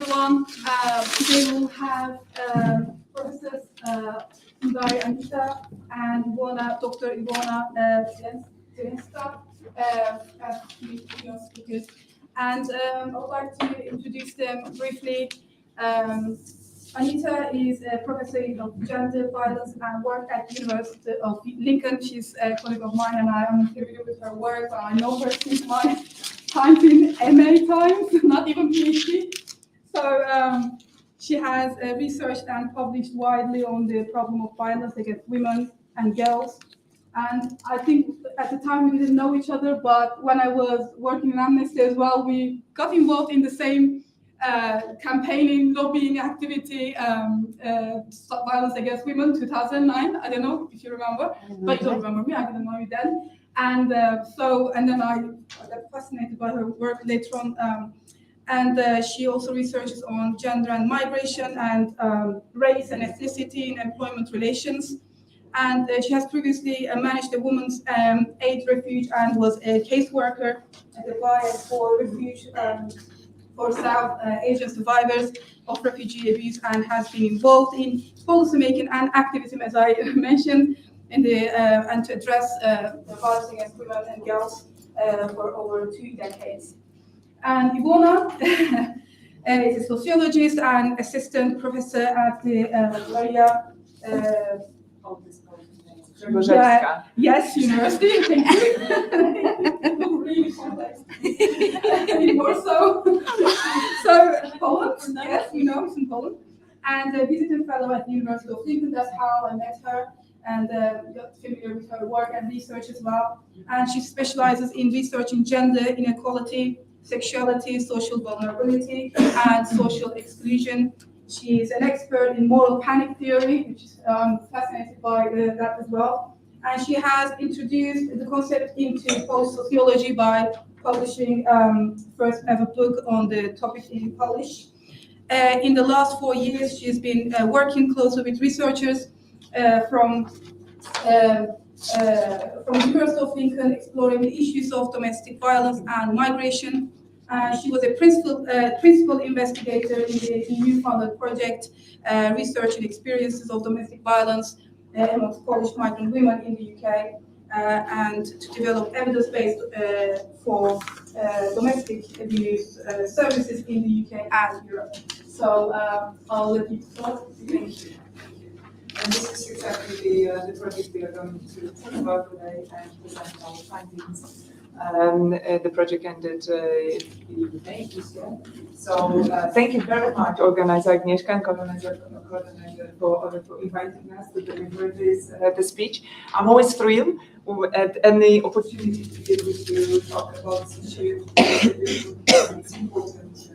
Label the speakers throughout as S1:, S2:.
S1: everyone. Today we'll have Professors Sundari Anitha and Dr. Iwona Zielińska as keynote speakers. And I would like to introduce them briefly. Anita is a professor of gender violence and work at the University of Lincoln. She's a colleague of mine, and I am familiar with her work. I know her since my times in MA times, not even PhD. So she has researched and published widely on the problem of violence against women and girls. And I think at the time we didn't know each other, but when I was working in Amnesty as well, we got involved in the same campaigning, lobbying activity, stop violence against women, 2009. I don't know if you remember, but you don't remember me. I didn't know you then. And then I got fascinated by her work later on. She also researches on gender and migration and race and ethnicity in employment relations. And she has previously managed a women's aid refuge and was a caseworker at the Bias for Refuge for South Asian survivors of refugee abuse, and has been involved in policymaking and activism, as I mentioned, in the and to address the violence against women and girls for over 2 decades. And Iwona is a sociologist and assistant professor at the Maria. Yes, university. Thank you. Really complex. So Poland. Yes, you know, it's in Poland. And a visiting fellow at the University of Lincoln. That's how I met her and got familiar with her work and research as well. And she specializes in researching gender inequality, sexuality, social vulnerability, and social exclusion. She is an expert in moral panic theory, which is fascinated by that as well. And she has introduced the concept into Polish sociology by publishing first ever book on the topic in Polish. In the last 4 years, she's been working closely with researchers from the University of Lincoln, exploring the issues of domestic violence and migration. She was a principal investigator in the EU-funded project researching experiences of domestic violence amongst Polish migrant women in the UK, and to develop evidence-based for domestic abuse services in the UK and Europe. So I'll let you talk.
S2: Thank you. And this is exactly the project we are going to talk about today and present our findings. The project ended in May this year. So thank you very much, organizer Agnieszka and coordinator for inviting us to deliver this speech. I'm always thrilled at any opportunity to be able to talk about this issue. It's important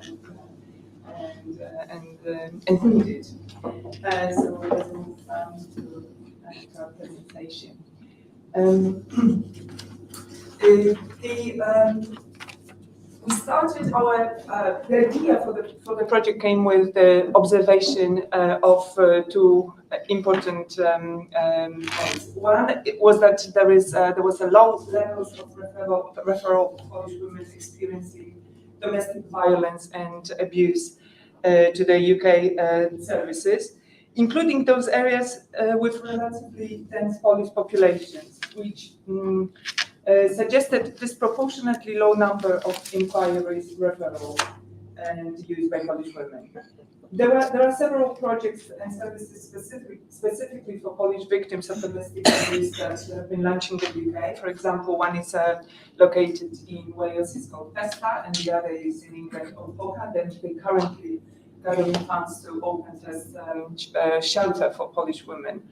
S2: and needed. So let's move to our presentation. We started the idea for the project came with the observation of 2 important points. One was that there was a low levels of referral of Polish women experiencing domestic violence and abuse to the UK services, including those areas with relatively dense Polish populations, which suggested disproportionately low number of inquiries, referrals, and used by Polish women. There are several projects and services specifically for Polish victims of domestic abuse that have been launched in the UK. For example, one is located in Wales, it's called PESTA, and the other is in England called OCAD, and they currently gathering funds to open this shelter for Polish women.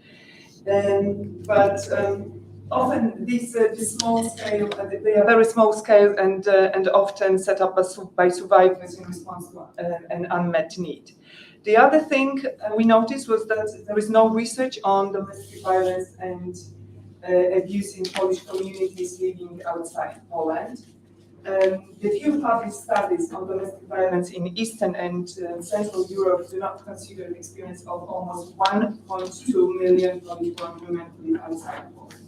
S2: Often these small scale, they are very small scale and often set up by survivors in response to an unmet need. The other thing we noticed was that there is no research on domestic violence and abuse in Polish communities living outside Poland. The few published studies on domestic violence in Eastern and Central Europe do not consider the experience of almost 1.2 million Polish women who live outside Poland.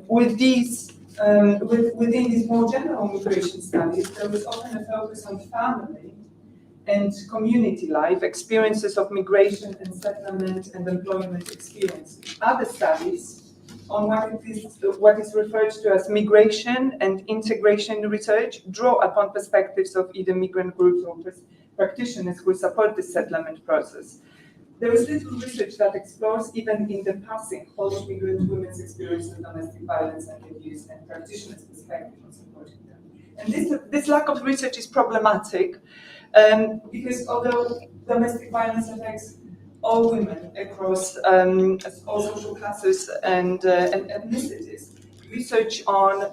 S2: With these Within these more general migration studies, there was often a focus on family and community life, experiences of migration and settlement and employment experiences. Other studies on what is referred to as migration and integration research draw upon perspectives of either migrant groups or practitioners who support the settlement process. There is little research that explores, even in the passing, Polish migrant women's experience of domestic violence and abuse and practitioners' perspective on supporting them. And this lack of research is problematic because although domestic violence affects all women across all social classes and ethnicities, research on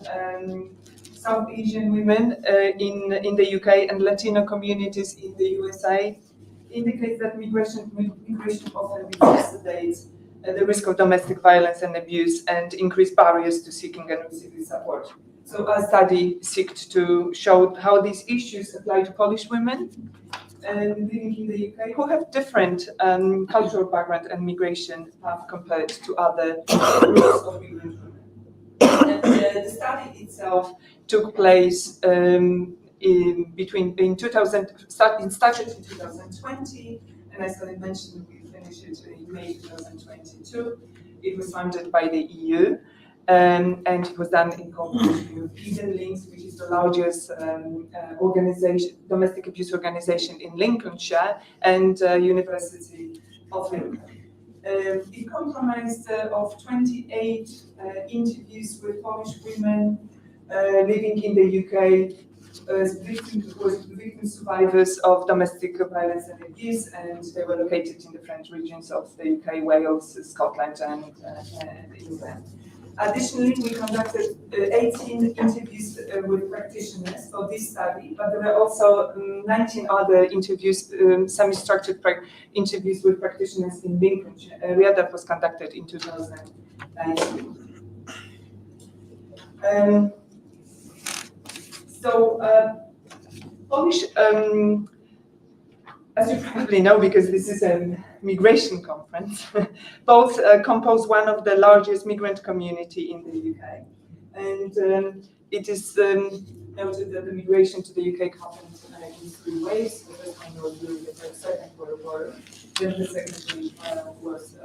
S2: South Asian women in the UK and Latino communities in the USA indicates that migration often exacerbates the risk of domestic violence and abuse and increase barriers to seeking and receiving support. So our study seeked to show how these issues apply to Polish women living in the UK who have different cultural background and migration path compared to other groups of migrant women. And the study itself took place started in 2020, and as I mentioned, we finished it in May 2022. It was funded by the EU, and it was done in cooperation with Widening, which is the largest domestic abuse organization in Lincolnshire, and University of Lincoln. It comprised of 28 interviews with Polish women living in the UK, victim survivors of domestic violence and abuse, and they were located in the French regions of the UK, Wales, Scotland, and England. Additionally, we conducted 18 interviews with practitioners for this study, but there were also 19 other interviews, semi-structured interviews with practitioners in Lincolnshire area that was conducted in 2019. Polish, as you probably know, because this is a migration conference, both compose one of the largest migrant community in the UK. And it is noted that the migration to the UK happened in 3 waves. The first one was during the Second World War, then the second was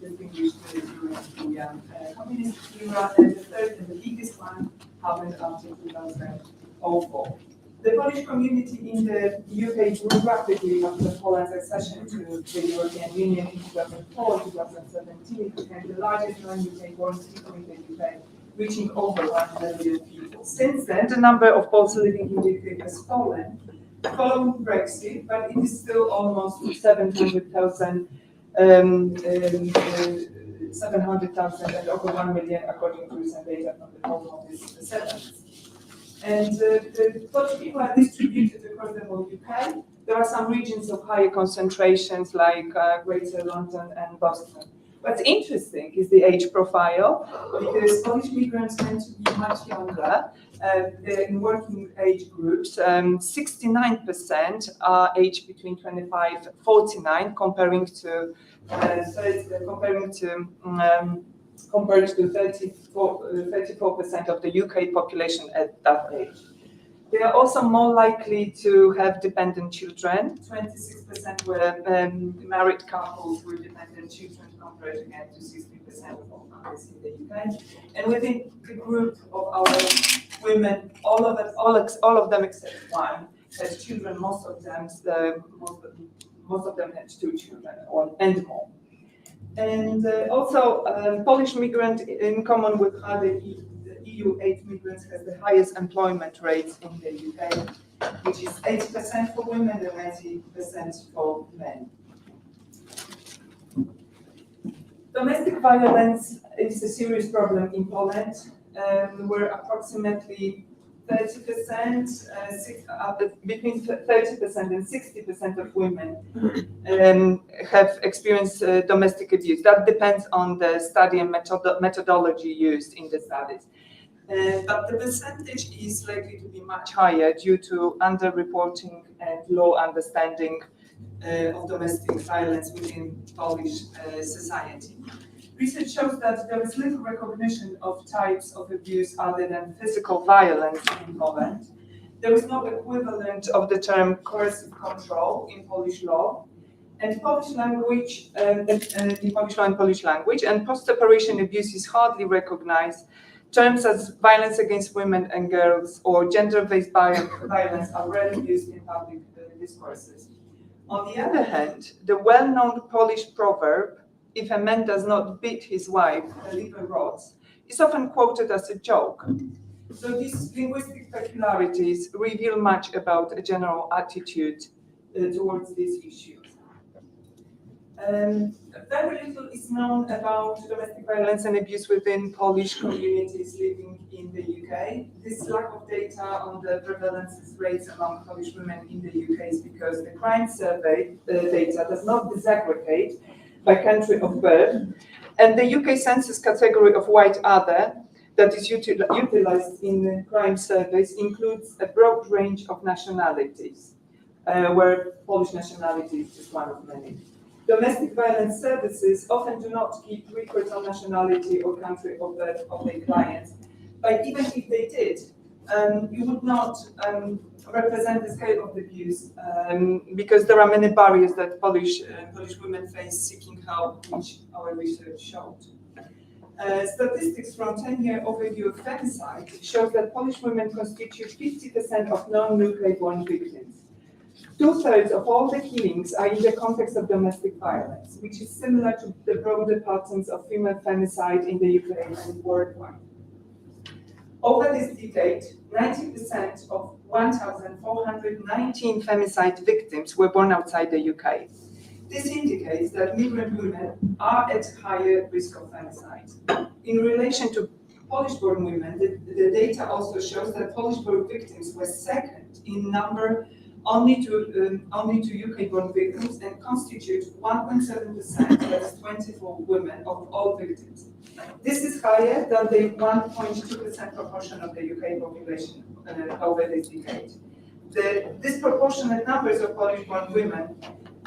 S2: distinguished during the communist era, and the third and the biggest one happened after 2004. The Polish community in the UK grew rapidly after Poland's accession to the European Union in 2004-2017. It became the largest non-UK born people in the UK, reaching over 1 million people. Since then, the number of Poles living in the UK has fallen following Brexit, but it is still almost 700,000 and over 1 million according to recent data from the Home Office settlements. And the Polish people are distributed across the whole UK. There are some regions of higher concentrations like Greater London and Boston. What's interesting is the age profile, because Polish migrants tend to be much younger. They're in working age groups. 69% are aged between 25 and 49, compared to 34% of the UK population at that age. They are also more likely to have dependent children. 26% were married couples with dependent children, compared again to 60% of all families in the UK. And within the group of our women, all of them except one had children. Most of them had 2 children and more. And also, Polish migrant, in common with other EU 8 migrants, has the highest employment rates in the UK, which is 80% for women and 90% for men. Domestic violence is a serious problem in Poland, where approximately 30%, between 30% and 60% of women have experienced domestic abuse. That depends on the study and methodology used in the studies. But the percentage is likely to be much higher due to underreporting and low understanding of domestic violence within Polish society. Research shows that there is little recognition of types of abuse other than physical violence in Poland. There is no equivalent of the term coercive control in Polish law, and Polish language, in Polish law and Polish language, and post-separation abuse is hardly recognized. Terms as violence against women and girls or gender-based violence are rarely used in public discourses. On the other hand, the well-known Polish proverb, "If a man does not beat his wife, the liver rots," is often quoted as a joke. So these linguistic peculiarities reveal much about a general attitude towards these issues. Very little is known about domestic violence and abuse within Polish communities living in the UK. This lack of data on the prevalence rates among Polish women in the UK is because the crime survey data does not disaggregate by country of birth, and the UK census category of white other that is utilized in crime surveys includes a broad range of nationalities, where Polish nationality is one of many. Domestic violence services often do not keep records on nationality or country of birth of their clients, but even if they did, you would not represent the scale of the abuse because there are many barriers that Polish women face seeking help, which our research showed. Statistics from 10-year overview of femicide shows that Polish women constitute 50% of non-UK-born victims. 2/3 of all the killings are in the context of domestic violence, which is similar to the broader patterns of female femicide in the UK and worldwide. Over this decade, 90% of 1,419 femicide victims were born outside the UK. This indicates that migrant women are at higher risk of femicide. In relation to Polish-born women, the data also shows that Polish-born victims were second in number only to UK-born victims and constitute 1.7%, that's 24 women of all victims. This is higher than the 1.2% proportion of the UK population over this decade. The disproportionate numbers of Polish-born women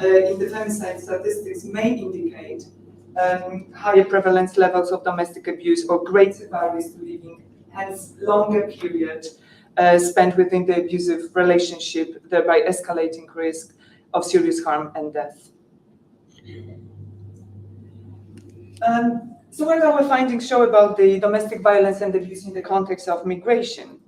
S2: in the femicide statistics may indicate higher prevalence levels of domestic abuse or greater barriers to living, hence longer period spent within the abusive relationship, thereby escalating risk of serious harm and death. So what our findings show about the domestic violence and abuse in the context of migration?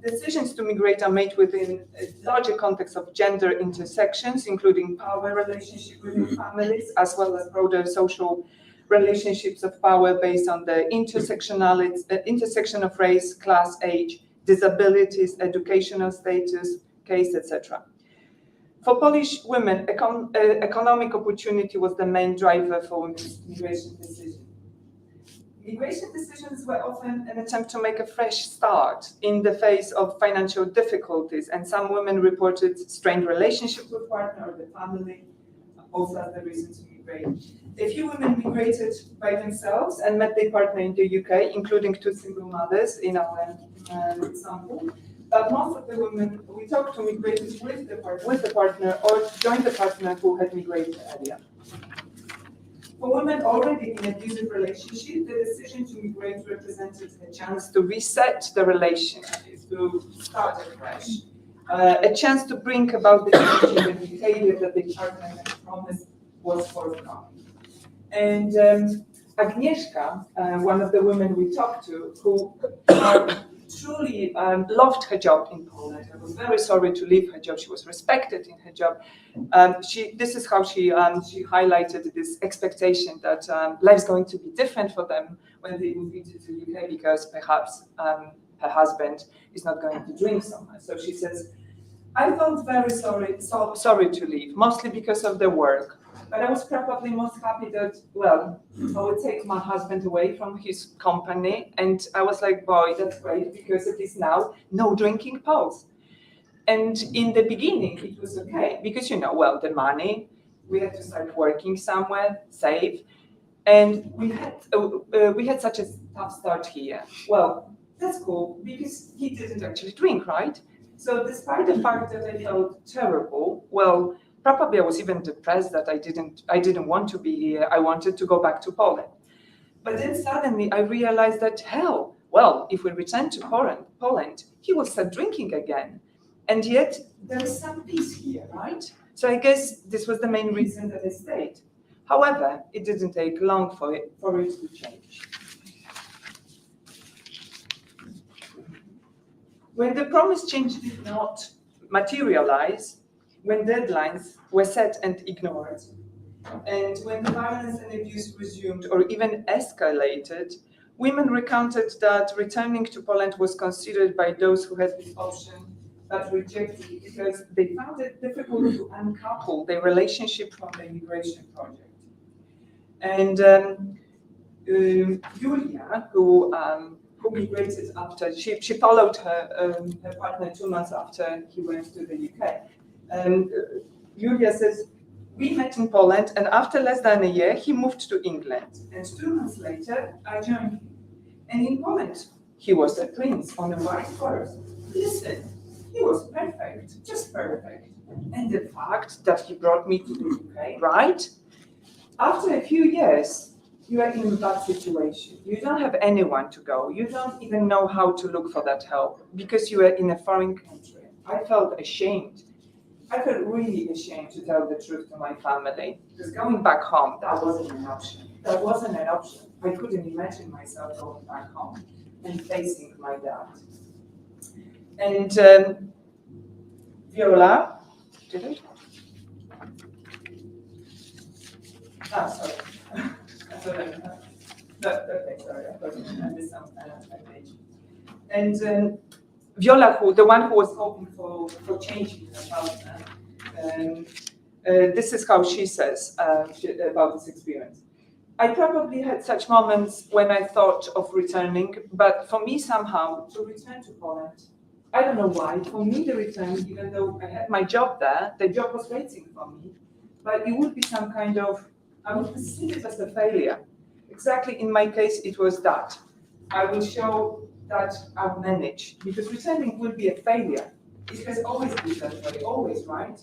S2: Decisions to migrate are made within a larger context of gender intersections, including power relationship within families, as well as broader social relationships of power based on the intersection of race, class, age, disabilities, educational status, case, etc. For Polish women, economic opportunity was the main driver for women's migration decisions. Migration decisions were often an attempt to make a fresh start in the face of financial difficulties, and some women reported strained relationship with partner or the family, also as the reason to migrate. A few women migrated by themselves and met their partner in the UK, including 2 single mothers in our example. But most of the women we talked to migrated with the partner or joined the partner who had migrated earlier. For women already in an abusive relationship, the decision to migrate represented a chance to reset the relationship, to start afresh, a chance to bring about the change in the behavior that the partner had promised was forthcoming. And Agnieszka, one of the women we talked to, who truly loved her job in Poland. I was very sorry to leave her job. She was respected in her job. This is how she highlighted this expectation that life's going to be different for them when they move into the UK because perhaps her husband is not going to drink so much. So she says, I felt very sorry to leave, mostly because of the work. But I was probably most happy that, well, I would take my husband away from his company. And I was like, boy, that's great, because it is now no drinking pause. And in the beginning, it was okay, because, well, the money, we had to start working somewhere, save. And we had such a tough start here. Well, that's cool, because he didn't actually drink, right? So despite the fact that I felt terrible, well, probably I was even depressed that I didn't want to be here. I wanted to go back to Poland. But then suddenly I realized that, hell, well, if we return to Poland, he will start drinking again. And yet there is some peace here, right? So I guess this was the main reason that I stayed. However, it didn't take long for it to change. When the promised change did not materialize, when deadlines were set and ignored, and when the violence and abuse resumed or even escalated, women recounted that returning to Poland was considered by those who had this option, but rejected it because they found it difficult to uncouple their relationship from the immigration project. And Julia, who migrated after, she followed her partner 2 months after he went to the UK. Julia says, we met in Poland, and after less than a year, he moved to England. And 2 months later, I joined him. And in Poland, he was a prince on a white horse. Listen, he was perfect, just perfect. And the fact that he brought me to the UK, right? After a few years, you are in a bad situation. You don't have anyone to go. You don't even know how to look for that help because you are in a foreign country. I felt ashamed. I felt really ashamed to tell the truth to my family because going back home, that wasn't an option. That wasn't an option. I couldn't imagine myself going back home and facing my dad. And Viola, did it? Ah, sorry. Okay, sorry, I missed some page. And Viola, the one who was hoping for change in her partner, this is how she says about this experience. I probably had such moments when I thought of returning, but for me somehow to return to Poland, I don't know why, for me the return, even though I had my job there, the job was waiting for me, but it would be some kind of, I would perceive it as a failure. Exactly in my case, it was that. I will show that I'll manage, because returning will be a failure. It has always been that way, always, right?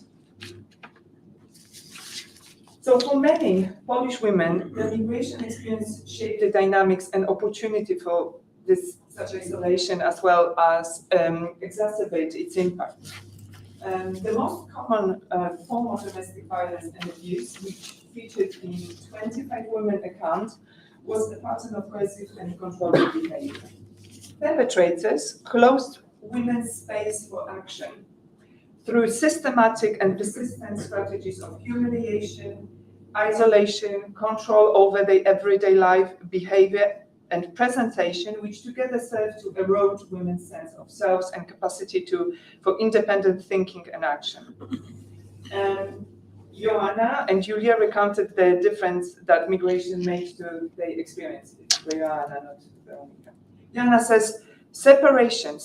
S2: So for many Polish women, the migration experience shaped the dynamics and opportunity for this such isolation, as well as exacerbate its impact. The most common form of domestic violence and abuse, which featured in 25 women accounts, was the pattern of coercive and controlling behavior. Perpetrators closed women's space for action through systematic and persistent strategies of humiliation, isolation, control over their everyday life, behavior, and presentation, which together serve to erode women's sense of selves and capacity for independent thinking and action. Joanna and Julia recounted the difference that migration makes to their experiences. Joanna says, separation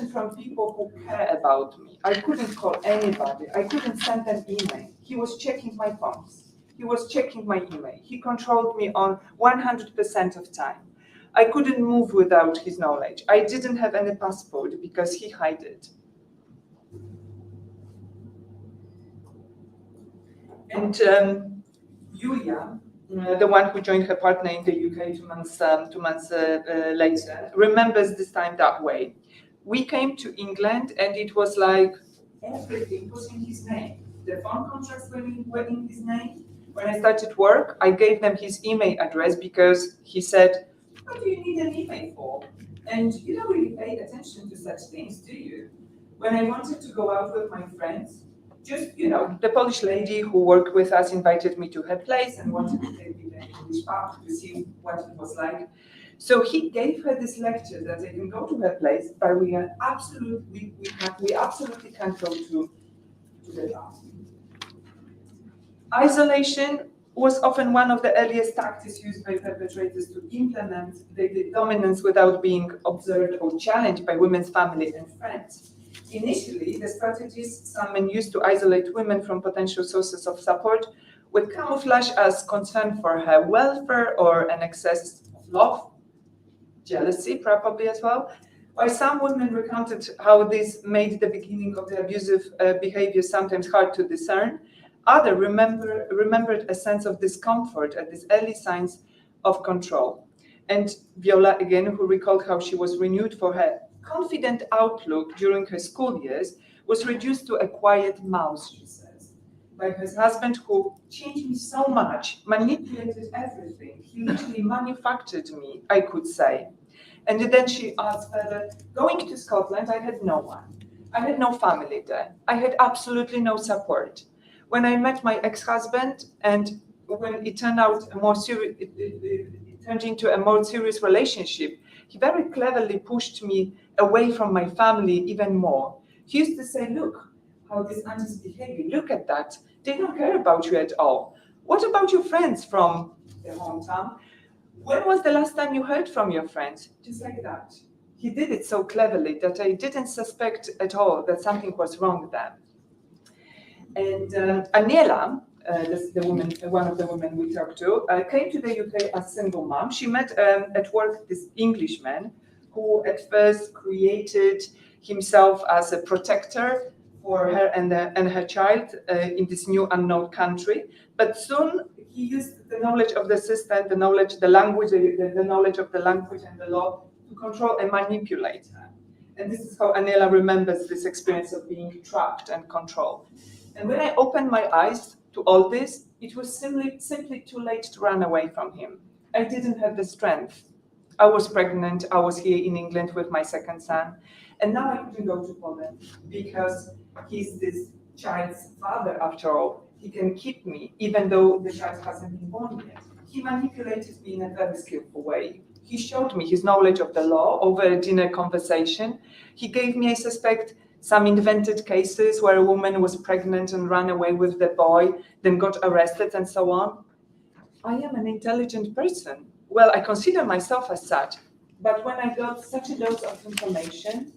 S2: from people who care about me. I couldn't call anybody. I couldn't send an email. He was checking my phones. He was checking my email. He controlled me on 100% of time. I couldn't move without his knowledge. I didn't have any passport because he hid it. And Julia, the one who joined her partner in the UK 2 months later, remembers this time that way. We came to England and it was like everything was in his name. The phone contracts were in his name. When I started work, I gave them his email address because he said, what do you need an email for? And you don't really pay attention to such things, do you? When I wanted to go out with my friends, just, the Polish lady who worked with us invited me to her place and wanted to take me to the English pub to see what it was like. So he gave her this lecture that I can go to her place, but we absolutely can't go to the pub. Isolation was often one of the earliest tactics used by perpetrators to implement their dominance without being observed or challenged by women's family and friends. Initially, the strategies some men used to isolate women from potential sources of support would camouflage as concern for her welfare or an excess of love, jealousy probably as well. While some women recounted how this made the beginning of the abusive behavior sometimes hard to discern, others remembered a sense of discomfort at these early signs of control. And Viola, again, who recalled how she was renewed for her confident outlook during her school years, was reduced to a quiet mouse, she says, by her husband, who changed me so much, manipulated everything. He literally manufactured me, I could say. And then she adds further, going to Scotland, I had no one. I had no family there. I had absolutely no support. When I met my ex-husband, and when it turned out it turned into a more serious relationship, he very cleverly pushed me away from my family even more. He used to say, look, how this auntie's behaving, look at that. They don't care about you at all. What about your friends from the hometown? When was the last time you heard from your friends? Just like that. He did it so cleverly that I didn't suspect at all that something was wrong there. And Aniela, the woman, one of the women we talked to, came to the UK as single mom. She met at work this Englishman who at first created himself as a protector for her and her child in this new unknown country. But soon he used the knowledge of the system, the knowledge of the language and the law to control and manipulate her. And this is how Aniela remembers this experience of being trapped and controlled. And when I opened my eyes to all this, it was simply too late to run away from him. I didn't have the strength. I was pregnant. I was here in England with my second son. And now I couldn't go to Poland because he's this child's father after all. He can keep me even though the child hasn't been born yet. He manipulated me in a very skillful way. He showed me his knowledge of the law over a dinner conversation. He gave me, I suspect, some invented cases where a woman was pregnant and ran away with the boy, then got arrested and so on. I am an intelligent person. Well, I consider myself as such. But when I got such a dose of information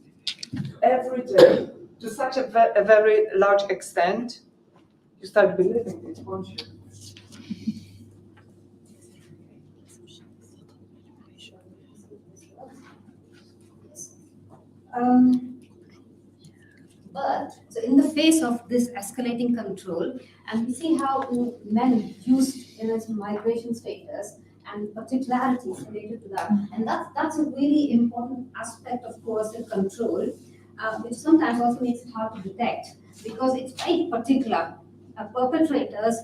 S2: every day to such a very large extent, you start believing it, won't you?
S3: But so in the face of this escalating control, and we see how men used his migration status and particularities related to that, and that's a really important aspect of coercive control, which sometimes also makes it hard to detect because it's very particular. Perpetrators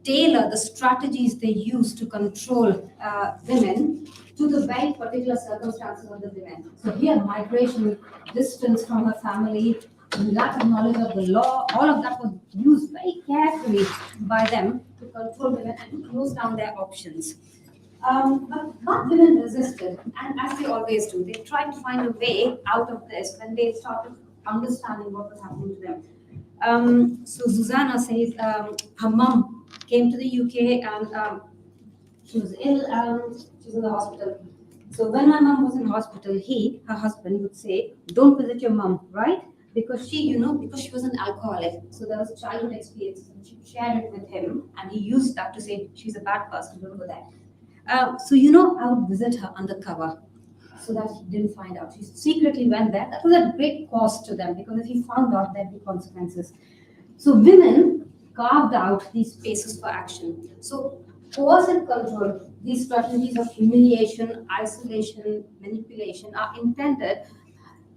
S3: tailor the strategies they use to control women to the very particular circumstances of the women. So here, migration, distance from her family, lack of knowledge of the law, all of that was used very carefully by them to control women and to close down their options. But women resisted, and as they always do, they tried to find a way out of this when they started understanding what was happening to them. So Susanna says her mom came to the UK and she was ill, she was in the hospital. So when my mom was in hospital, her husband would say, don't visit your mom, right? Because she was an alcoholic. So there was childhood experience and she shared it with him and he used that to say, she's a bad person, don't go there. So I would visit her undercover so that he didn't find out. She secretly went there. That was a great cost to them because if he found out, there'd be consequences. So women carved out these spaces for action. So coercive control, these strategies of humiliation, isolation, manipulation are intended.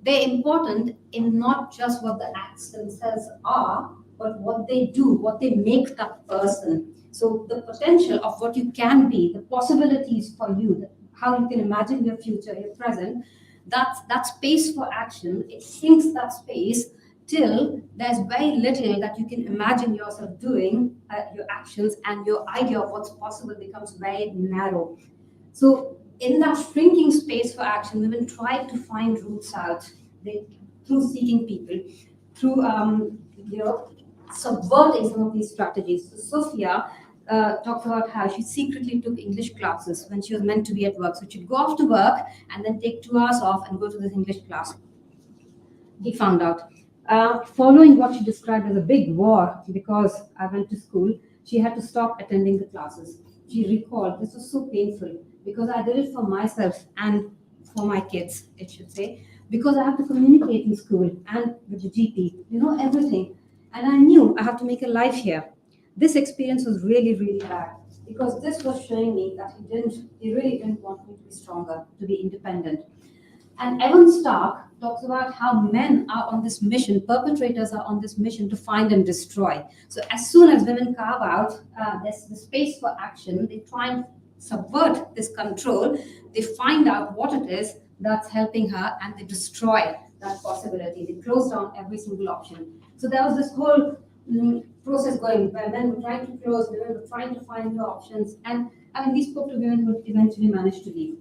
S3: They're important in not just what the acts themselves are, but what they do, what they make that person. So the potential of what you can be, the possibilities for you, how you can imagine your future, your present, that space for action, it shrinks that space till there's very little that you can imagine yourself doing, your actions, and your idea of what's possible becomes very narrow. So in that shrinking space for action, women try to find routes out through seeking people, through subverting some of these strategies. So Sophia talks about how she secretly took English classes when she was meant to be at work. So she'd go off to work and then take 2 hours off and go to this English class. He found out. Following what she described as a big war, because I went to school, she had to stop attending the classes. She recalled, this was so painful because I did it for myself and for my kids, it should say, because I have to communicate in school and with the GP, everything. And I knew I have to make a life here. This experience was really, really bad. because this was showing me that he really didn't want me to be stronger, to be independent. And Evan Stark talks about how men are on this mission, perpetrators are on this mission to find and destroy. So as soon as women carve out this the space for action, they try and subvert this control, they find out what it is that's helping her, and they destroy that possibility. They close down every single option. So there was this whole process going where men were trying to close, women were trying to find new options, and I mean, we spoke to women who eventually managed to leave.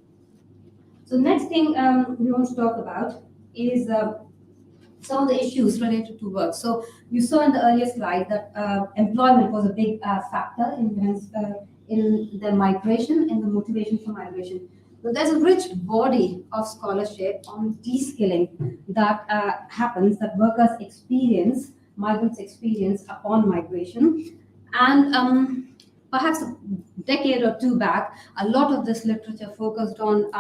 S3: So next thing we want to talk about is some of the issues related to work. So you saw in the earlier slide that employment was a big factor in the migration, in the motivation for migration. So there's a rich body of scholarship on de-skilling that happens, that workers experience, migrants experience upon migration. And perhaps a decade or two back, a lot of this literature focused on,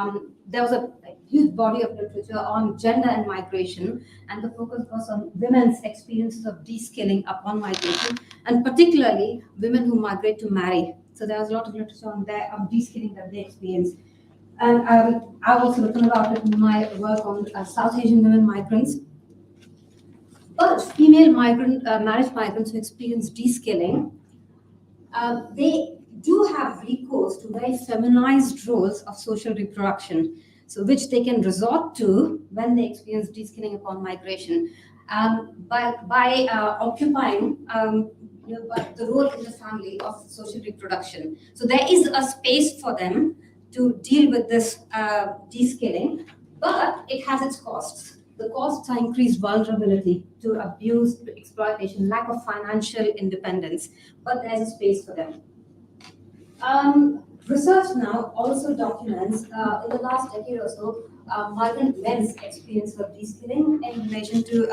S3: there was a huge body of literature on gender and migration, and the focus was on women's experiences of de-skilling upon migration, and particularly women who migrate to marry. So there was a lot of literature on there, of de-skilling that they experience. And I've also written about it in my work on South Asian women migrants. But female marriage migrants who experience de-skilling, they do have recourse to very feminized roles of social reproduction, so which they can resort to when they experience de-skilling upon migration, by occupying the role in the family of social reproduction. So there is a space for them to deal with this de-skilling, but it has its costs. The costs are increased vulnerability to abuse, to exploitation, lack of financial independence, but there's a space for them. Research now also documents, in the last decade or so, migrant men's experience of de-skilling in relation to,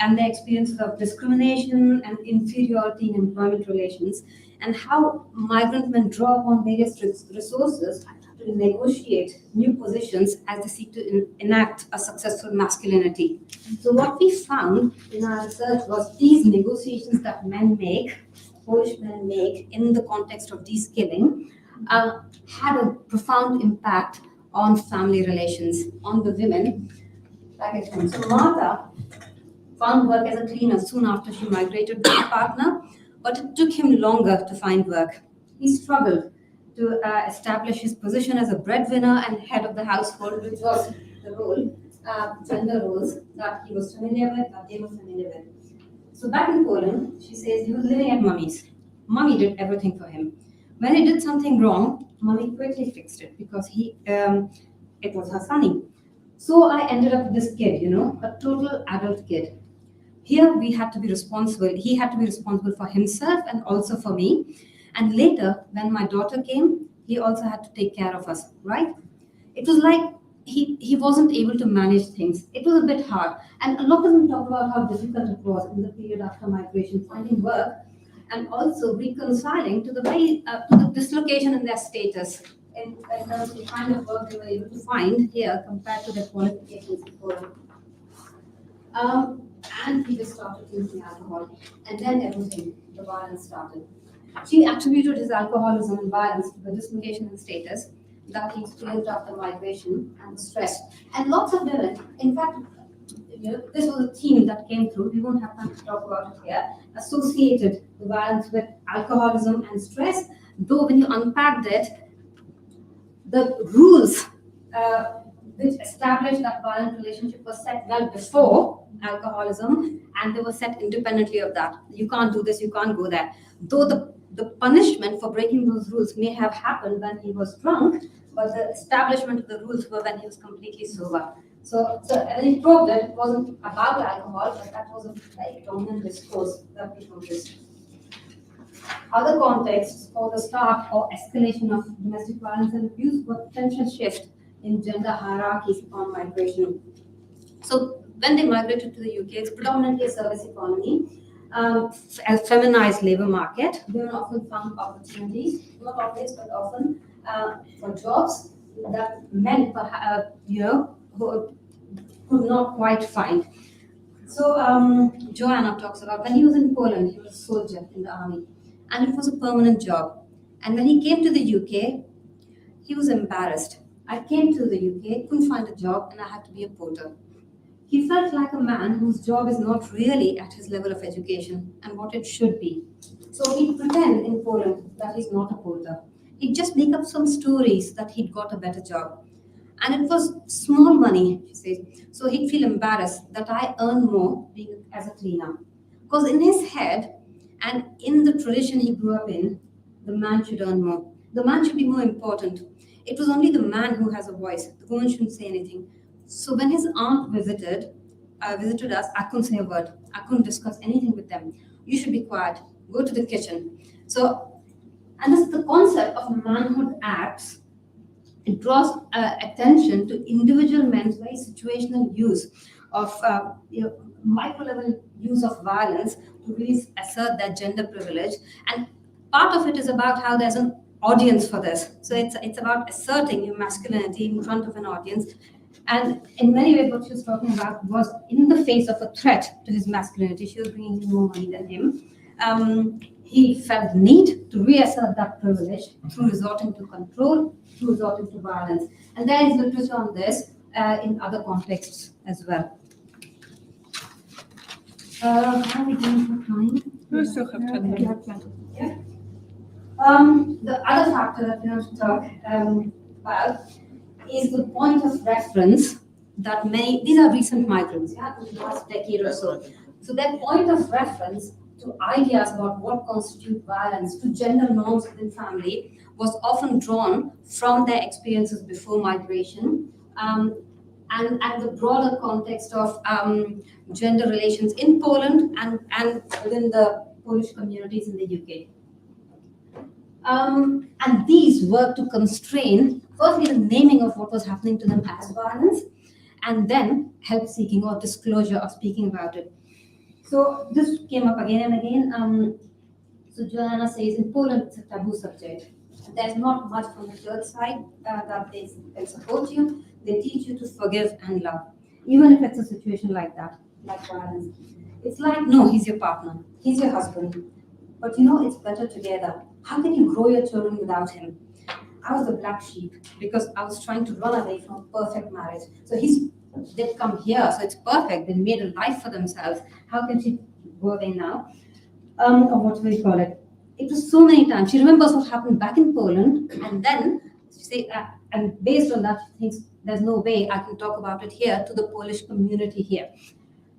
S3: and their experiences of discrimination and inferiority in employment relations, and how migrant men draw upon various resources to negotiate new positions as they seek to enact a successful masculinity. So what we found in our research was these negotiations that men make, Polish men make in the context of de-skilling, had a profound impact on family relations, on the women back at home. So Martha found work as a cleaner soon after she migrated with her partner, but it took him longer to find work. He struggled to establish his position as a breadwinner and head of the household, which was the role, gender roles that he was familiar with, that they were familiar with. So back in Poland, she says he was living at mummy's. Mummy did everything for him. When he did something wrong, mummy quickly fixed it because it was her sonny. So I ended up with this kid, a total adult kid. Here we had to be responsible. He had to be responsible for himself and also for me. And later, when my daughter came, he also had to take care of us, right? It was like he wasn't able to manage things. It was a bit hard. And a lot of them talk about how difficult it was in the period after migration, finding work, and also reconciling to the dislocation in their status in terms of the kind of work they were able to find here compared to their qualifications before. And he just started using alcohol. And then everything, the violence started. She attributed his alcoholism and violence to the dislocation in status that he experienced after migration and the stress. And lots of women, in fact, this was a theme that came through, we won't have time to talk about it here, associated the violence with alcoholism and stress, though when you unpacked it, the rules which established that violent relationship was set well before alcoholism, and they were set independently of that. You can't do this, you can't go there. Though the punishment for breaking those rules may have happened when he was drunk, but the establishment of the rules were when he was completely sober. So and he proved that it wasn't about alcohol, but that was a very dominant discourse that we noticed. Other contexts for the start or escalation of domestic violence and abuse were potential shift in gender hierarchies upon migration. So when they migrated to the UK, it's predominantly a service economy, a feminized labor market. Women often found opportunities, not always, but often, for jobs that men, who could not quite find. So Joanna talks about when he was in Poland, he was a soldier in the army, and it was a permanent job. And when he came to the UK, he was embarrassed. I came to the UK, couldn't find a job, and I had to be a porter. He felt like a man whose job is not really at his level of education and what it should be. So he'd pretend in Poland that he's not a porter. He'd just make up some stories that he'd got a better job. And it was small money, she says. So he'd feel embarrassed that I earn more being as a cleaner. Because in his head and in the tradition he grew up in, the man should earn more. The man should be more important. It was only the man who has a voice. The woman shouldn't say anything. So when his aunt visited us, I couldn't say a word. I couldn't discuss anything with them. You should be quiet. Go to the kitchen. So, and this is the concept of manhood acts. It draws attention to individual men's very situational use of micro-level use of violence to really assert their gender privilege. And part of it is about how there's an audience for this. So it's about asserting your masculinity in front of an audience. And in many ways, what she was talking about was in the face of a threat to his masculinity. She was bringing in more money than him. He felt the need to reassert that privilege through resorting to control, through resorting to violence. And there is literature on this in other contexts as well. How are we doing for time?
S2: We still have 10 minutes.
S3: Yeah. The other factor that we want to talk about is the point of reference that these are recent migrants, yeah, in the last decade or so. So their point of reference to ideas about what constitutes violence, to gender norms within family, was often drawn from their experiences before migration and the broader context of gender relations in Poland and within the Polish communities in the UK. And these work to constrain, firstly, the naming of what was happening to them as violence, and then help seeking or disclosure or speaking about it. So this came up again and again. So Joanna says, in Poland, it's a taboo subject. There's not much from the church side that they support you. They teach you to forgive and love, even if it's a situation like that, like violence. It's like, no, he's your partner, he's your husband, but you know it's better together. How can you grow your children without him? I was the black sheep because I was trying to run away from a perfect marriage. So they've come here, so it's perfect. They made a life for themselves. How can she go away now? Or what will you call it? It was so many times. She remembers what happened back in Poland, and then she say, and based on that, she thinks there's no way I can talk about it here to the Polish community here.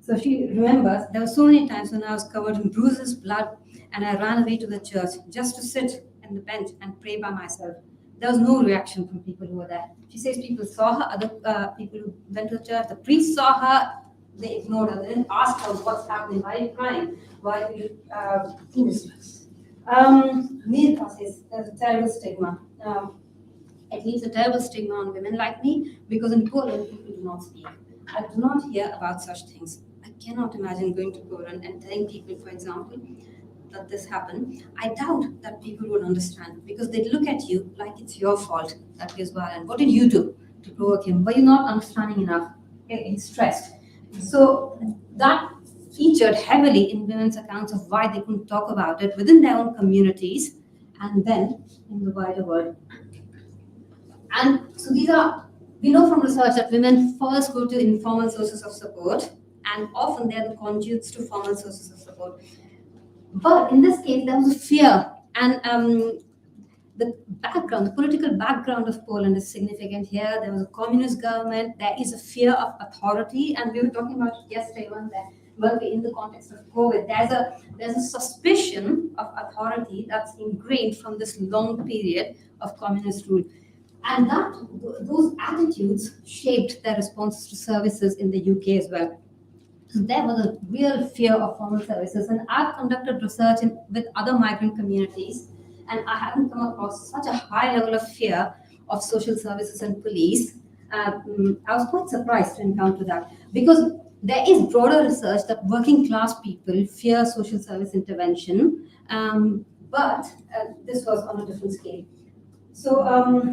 S3: So she remembers there were so many times when I was covered in bruises, blood, and I ran away to the church just to sit on the bench and pray by myself. There was no reaction from people who were there. She says people saw her, other people who went to the church, the priest saw her, they ignored her. They didn't ask her what's happening, why are you crying, why are you Mirka says there's a terrible stigma. It leaves a terrible stigma on women like me because in Poland people do not speak. I do not hear about such things. I cannot imagine going to Poland and telling people, for example, that this happened. I doubt that people would understand because they look at you like it's your fault that he was violent. What did you do to provoke him? Were you not understanding enough? He's stressed. So that featured heavily in women's accounts of why they couldn't talk about it within their own communities and then in the wider world. And so we know from research that women first go to informal sources of support, and often they're the conduits to formal sources of support. But in this case, there was a fear, and the political background of Poland is significant here. There was a communist government. There is a fear of authority, and we were talking about it yesterday in the context of COVID. There's a suspicion of authority that's ingrained from this long period of communist rule. And those attitudes shaped their responses to services in the UK as well. So there was a real fear of formal services. And I've conducted research with other migrant communities, and I haven't come across such a high level of fear of social services and police. I was quite surprised to encounter that because there is broader research that working class people fear social service intervention, but this was on a different scale. So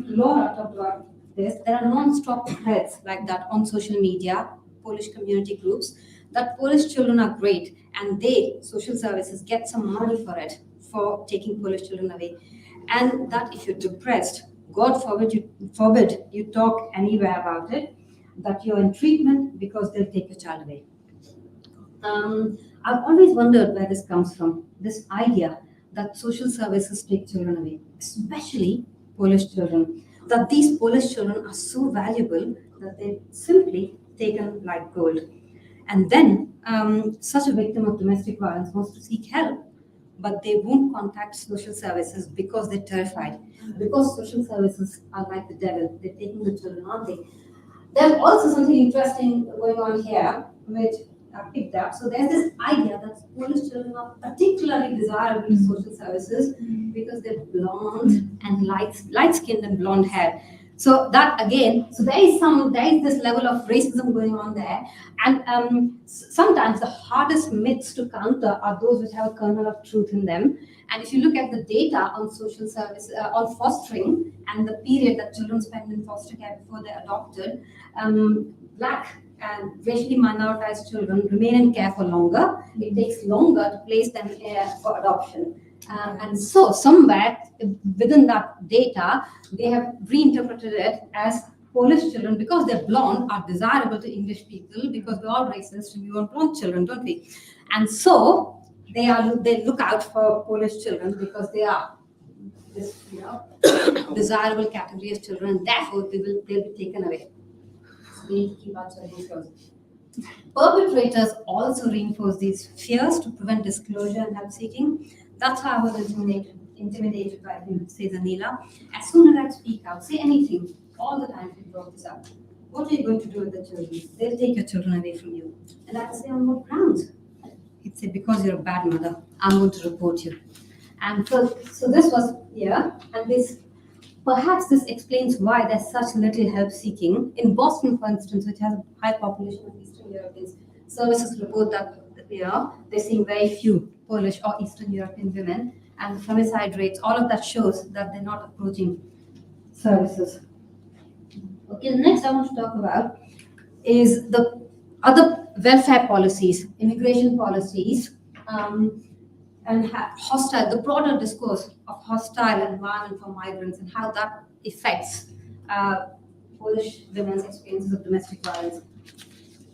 S3: Laura talked about this. There are non-stop threads like that on social media, Polish community groups, that Polish children are great and social services, get some money for it, for taking Polish children away. and that if you're depressed, God forbid you talk anywhere about it, that you're in treatment because they'll take your child away. I've always wondered where this comes from, this idea that social services take children away, especially Polish children, that these Polish children are so valuable that they're simply taken like gold. And then such a victim of domestic violence wants to seek help, but they won't contact social services because they're terrified, because social services are like the devil, they're taking the children, aren't they? There's also something interesting going on here, which I picked up. So there's this idea that Polish children are particularly desirable to social services because they're blonde and light-skinned and blonde hair. So that again, so there is this level of racism going on there, and sometimes the hardest myths to counter are those which have a kernel of truth in them. And if you look at the data on social service, on fostering, and the period that children spend in foster care before they're adopted, Black and racially minoritized children remain in care for longer. It takes longer to place them for adoption. And so somewhere within that data, they have reinterpreted it as Polish children, because they're blonde, are desirable to English people, because we're all racist and we want blonde children, don't we? And so they look out for Polish children because they are this desirable category of children, and therefore they'll be taken away. So we need to keep our children close. Perpetrators also reinforce these fears to prevent disclosure and help seeking. That's how I was intimidated by him, says Anila. As soon as I speak out, say anything, all the time he brought this up. What are you going to do with the children? They'll take your children away from you. And I would say, on what grounds? He'd say, because you're a bad mother, I'm going to report you. And so this was here, and perhaps this explains why there's such little help seeking. In Boston, for instance, which has a high population of Eastern Europeans, services report that they're seeing very few Polish or Eastern European women, and the femicide rates, all of that shows that they're not approaching services. Okay, the next I want to talk about is the other welfare policies, immigration policies, and the broader discourse of hostile environment for migrants and how that affects Polish women's experiences of domestic violence.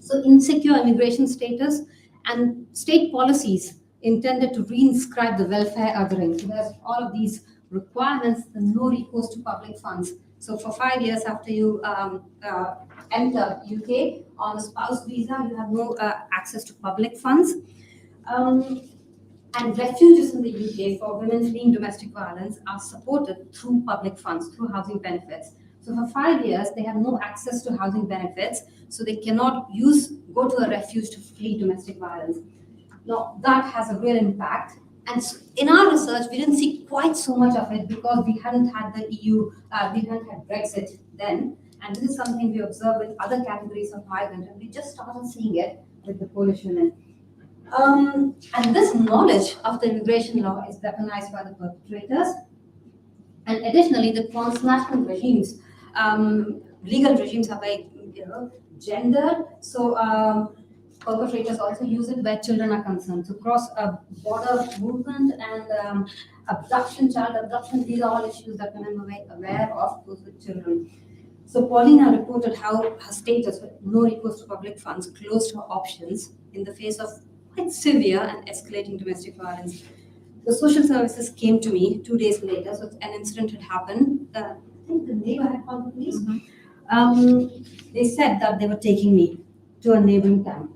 S3: So insecure immigration status and state policies intended to reinscribe the welfare othering. So there's all of these requirements, the no recourse to public funds. So for 5 years after you enter UK on a spouse visa, you have no access to public funds. And refuges in the UK for women fleeing domestic violence are supported through public funds, through housing benefits. So for 5 years, they have no access to housing benefits, so they cannot go to a refuge to flee domestic violence. Now, that has a real impact. And in our research, we didn't see quite so much of it because we hadn't had the EU, we hadn't had Brexit then. And this is something we observe with other categories of migrants, and we just started seeing it with the Polish women. And this knowledge of the immigration law is weaponized by the perpetrators. And additionally, the transnational regimes, legal regimes are very gendered. So perpetrators also use it where children are concerned. So cross-border movement and abduction, child abduction, these are all issues that women are very aware of, those with children. So Paulina reported how her status with no recourse to public funds closed her options in the face of quite severe and escalating domestic violence. The social services came to me 2 days later, so an incident had happened. I think the neighbor had called the police. They said that they were taking me to a neighboring camp,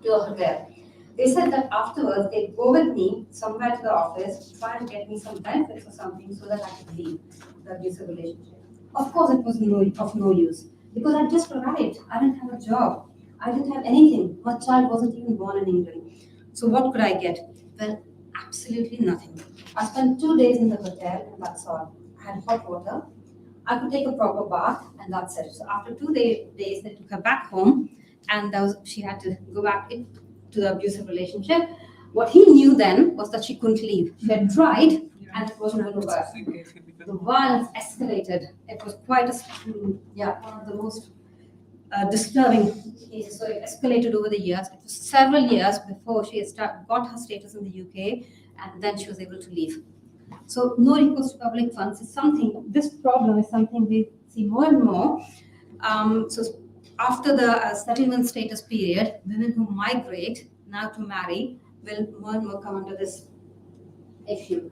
S3: to a hotel. They said that afterwards they'd go with me somewhere to the office, try and get me some benefits or something so that I could leave the abusive relationship. Of course, it was of no use because I just arrived. I didn't have a job. I didn't have anything. My child wasn't even born in England. So what could I get? Well, absolutely nothing. I spent 2 days in the hotel and that's all. I had hot water. I could take a proper bath and that's it. So after 2 days, they took her back home and she had to go back to the abusive relationship. What he knew then was that she couldn't leave. She had tried and it wasn't going to work. The violence escalated. It was quite one of the most disturbing cases. So it escalated over the years. It was several years before she got her status in the UK, and then she was able to leave. So no recourse to public funds is something, this problem is something we see more and more. So after the settlement status period, women who migrate now to marry will more and more come under this issue.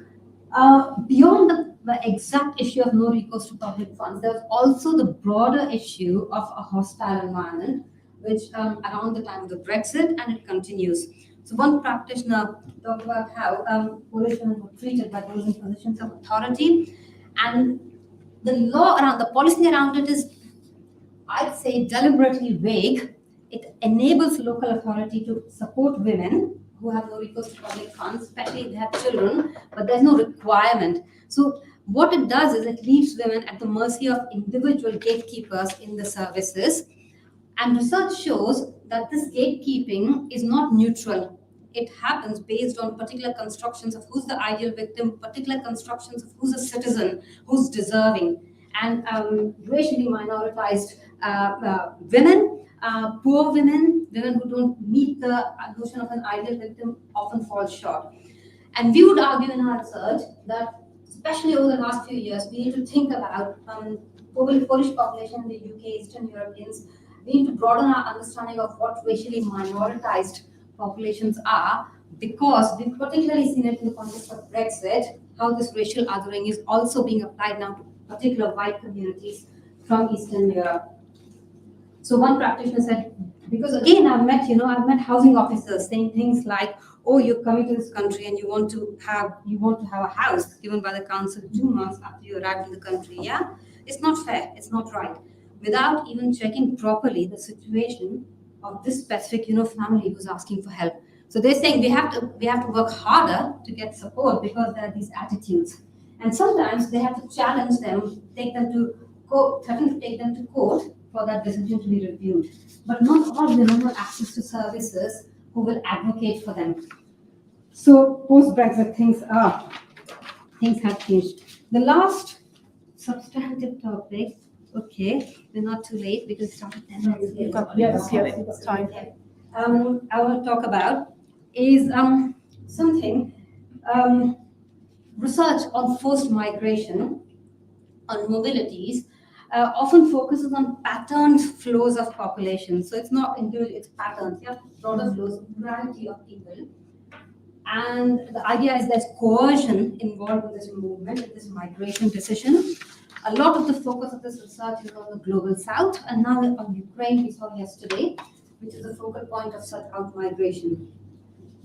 S3: Beyond the exact issue of no recourse to public funds, there's also the broader issue of a hostile environment, which around the time of the Brexit, and it continues. So one practitioner talked about how Polish women were treated by those in positions of authority, and the law around, the policy around it is, I'd say, deliberately vague. It enables local authority to support women who have no recourse to public funds, especially if they have children, but there's no requirement. So what it does is it leaves women at the mercy of individual gatekeepers in the services. And research shows that this gatekeeping is not neutral. It happens based on particular constructions of who's the ideal victim, particular constructions of who's a citizen, who's deserving. And racially minoritized women, poor women, women who don't meet the notion of an ideal victim often fall short. And we would argue in our research that, especially over the last few years, we need to think about Polish population in the UK, Eastern Europeans. We need to broaden our understanding of what racially minoritized populations are, because we've particularly seen it in the context of Brexit, how this racial othering is also being applied now to particular white communities from Eastern Europe. So one practitioner said, because again, I've met housing officers saying things like, oh, you're coming to this country and you want to have a house given by the council 2 months after you arrived in the country. Yeah, it's not fair, it's not right, without even checking properly the situation of this specific family who's asking for help. So they're saying we have to work harder to get support because there are these attitudes, and sometimes they have to challenge them, take them to court, threaten to take them to court for that decision to be reviewed. But not all women have access to services who will advocate for them. So post-Brexit, things have changed. The last substantive topic, okay, we're not too late because it started 10 minutes late.
S1: Yes, it's time.
S3: Okay. I want to talk about is research on forced migration, on mobilities, often focuses on patterned flows of population. So it's not individual, it's patterns. You have broader flows, variety of people. And the idea is there's coercion involved in this movement, in this migration decision. A lot of the focus of this research is on the global south, and now on Ukraine, we saw yesterday, which is the focal point of such out-migration.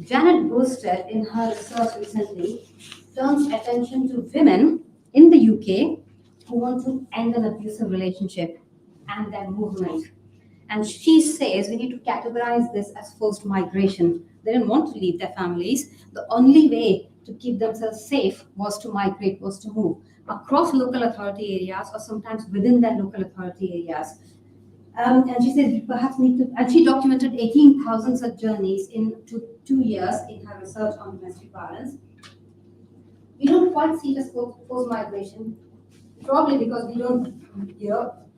S3: Janet Bosted, in her research recently, turns attention to women in the UK who want to end an abusive relationship and their movement. And she says we need to categorize this as forced migration. They didn't want to leave their families. The only way to keep themselves safe was to migrate, was to move across local authority areas or sometimes within their local authority areas. And she says we perhaps need to, and she documented 18,000 such journeys in 2 years in her research on domestic violence. We don't quite see it as forced migration, probably because we don't,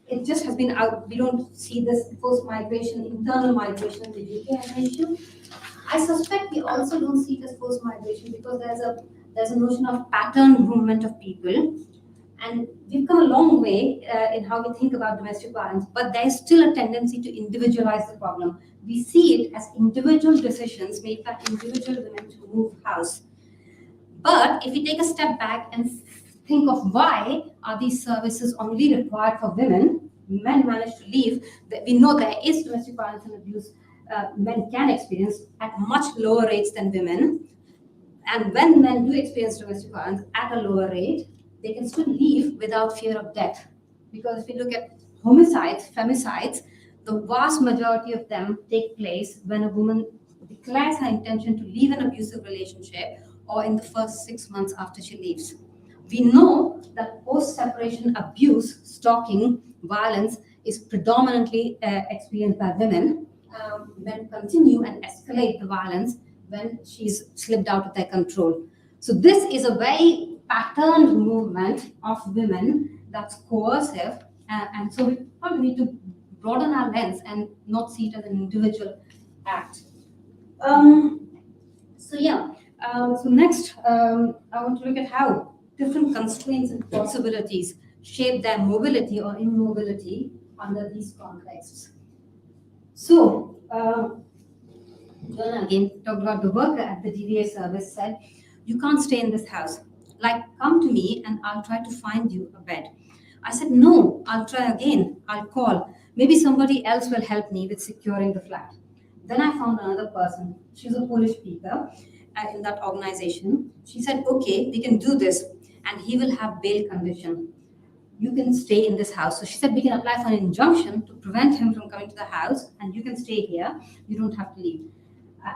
S3: it just has been out, we don't see this forced migration, internal migration in the UK as an issue. I suspect we also don't see it as forced migration because there's a notion of pattern movement of people. And we've come a long way in how we think about domestic violence, but there's still a tendency to individualize the problem. We see it as individual decisions made by individual women to move house. But if we take a step back and think of why are these services only required for women, men manage to leave, we know there is domestic violence and abuse men can experience at much lower rates than women. And when men do experience domestic violence at a lower rate, they can still leave without fear of death. Because if you look at homicides, femicides, the vast majority of them take place when a woman declares her intention to leave an abusive relationship or in the first 6 months after she leaves. We know that post-separation abuse, stalking, violence is predominantly experienced by women. Men continue and escalate the violence when she's slipped out of their control. So this is a very patterned movement of women that's coercive, and so we probably need to broaden our lens and not see it as an individual act. So next, I want to look at how different constraints and possibilities shape their mobility or immobility under these contexts. So, John again talked about the worker at the DVA service said, "You can't stay in this house. Like, come to me and I'll try to find you a bed." I said, "No, I'll try again. I'll call. Maybe somebody else will help me with securing the flat." Then I found another person. She's a Polish speaker in that organization. She said, "Okay, we can do this, and he will have bail condition. You can stay in this house." So she said, "We can apply for an injunction to prevent him from coming to the house, and you can stay here. You don't have to leave."